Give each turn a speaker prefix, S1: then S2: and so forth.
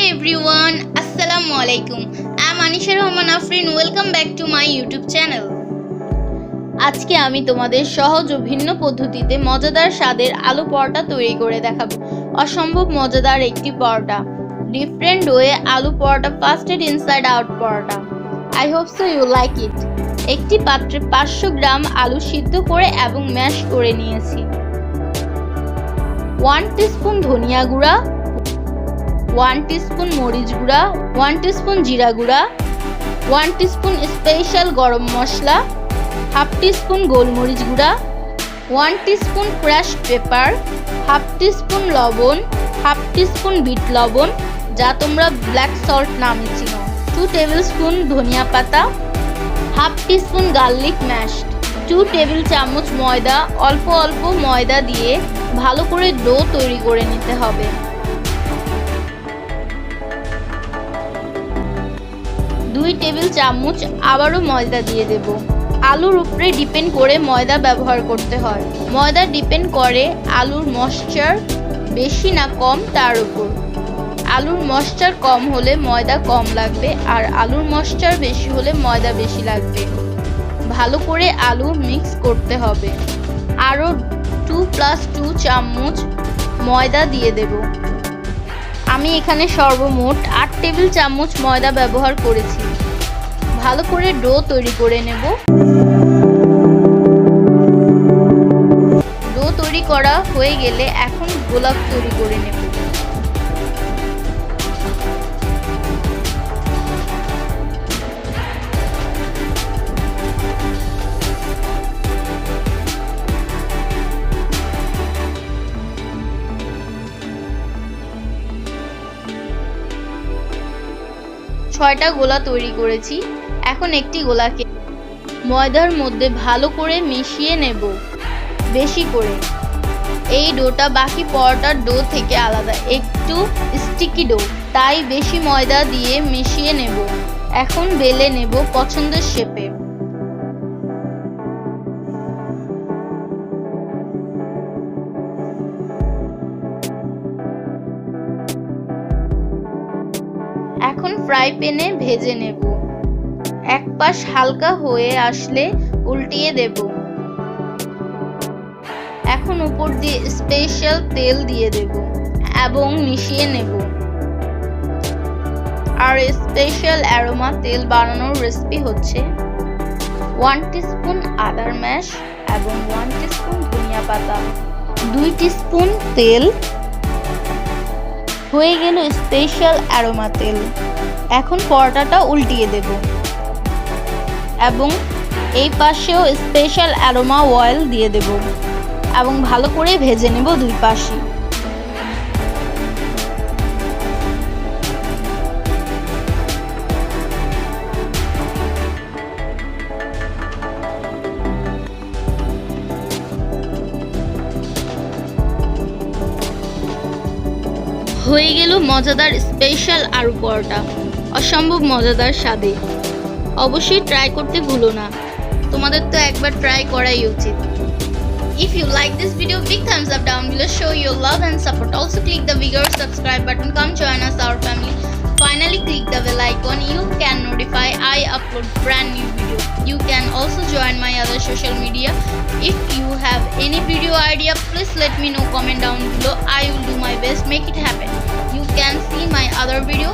S1: everyone, Assalamu alaikum. I'm Anisha Rahman Afrin. Welcome back to my YouTube channel. আজকে আমি তোমাদের সহজ ও ভিন্ন পদ্ধতিতে মজাদার স্বাদের আলু পরোটা তৈরি করে দেখাবো। অসম্ভব মজাদার একটি পরোটা। Different way aloo paratha fasted inside out paratha. I hope so you like it. একটি পাত্রে 500 গ্রাম আলু সিদ্ধ করে এবং ম্যাশ করে নিয়েছি। 1 টিস্পুন ধনিয়া গুঁড়া, 1 টিস্পুন মরিচ গুঁড়া, 1 টিস্পুন জিরা গুঁড়া, 1 টিস্পুন স্পেশাল গরম মশলা, হাফ টিস্পুন গোলমরিচ গুঁড়া, 1 teaspoon crushed paper, half teaspoon লবণ, হাফ টিস্পুন বিট লবণ যা তোমরা ব্ল্যাক সল্ট নামে চিনো, 2 টেবিলস্পুন ধনিয়া পাতা, half teaspoon garlic mashed, 2 table চামচ ময়দা। অল্প অল্প ময়দা দিয়ে ভালো করে ডো তৈরি করে নিতে হবে। 2 টেবিল চামচ আবারও ময়দা দিয়ে দেব। আলুর উপরে ডিপেন্ড করে ময়দা ব্যবহার করতে হয়। ময়দা ডিপেন্ড করে আলুর ময়েশ্চার বেশি না কম তার উপর। আলুর ময়েশ্চার কম হলে ময়দা কম লাগবে আর আলুর ময়েশ্চার বেশি হলে ময়দা বেশি লাগবে। ভালো করে আলু মিক্স করতে হবে। আরও 2+2 চামচ ময়দা দিয়ে দেব। আমি এখানে সর্বমোট 8 টেবিল চামচ ময়দা ব্যবহার করেছি। ভালো করে ডো তৈরি করে নেব। ডো তৈরি করা হয়ে গেলে এখন গোলাপ তৈরি করে নেব। ছয়টা গোলা তৈরি করেছি। এখন একটি গোলাকে ময়দার মধ্যে ভালো করে মিশিয়ে নেব বেশি করে। এই ডোটা বাকি পরোটার ডো থেকে আলাদা, একটু স্টিকি ডো, তাই বেশি ময়দা দিয়ে মিশিয়ে নেব। এখন বেলে নেব পছন্দের শেপে। এখন ফ্রাই প্যানে ভেজে নেব। এক পাশ হালকা হয়ে আসলে উল্টিয়ে দেব। এখন উপর দিয়ে স্পেশাল তেল দিয়ে দেব এবং মিশিয়ে নেব। আর স্পেশাল অ্যারোমা তেল বানানোর রেসিপি হচ্ছে 1 টিস্পুন আদার ম্যাশ এবং 1 টিস্পুন ধনিয়া পাতা, 2 টিস্পুন তেল। হয়ে গেল স্পেশাল অ্যারোমা তেল। এখন পরোটাটা উল্টিয়ে দেব এবং এই পাশেও স্পেশাল অ্যারোমা অয়েল দিয়ে দেব এবং ভালো করে ভেজে নেব দুই পাশে। হয়ে গেল মজাদার স্পেশাল আলু পরোটা, অসম্ভব মজাদার স্বাদে। অবশ্যই ট্রাই করতে ভুলো না, তোমাদের তো একবার ট্রাই করাই উচিত। If you like this video, big thumbs up down below, show your love and support. Also click the bigger subscribe button, come join us, our family. Finally click the bell icon, you can notify I upload brand new video. You can also join my other social media. If you have any video idea, please let me know, comment down below. I will do my best make it happen. You can see my other video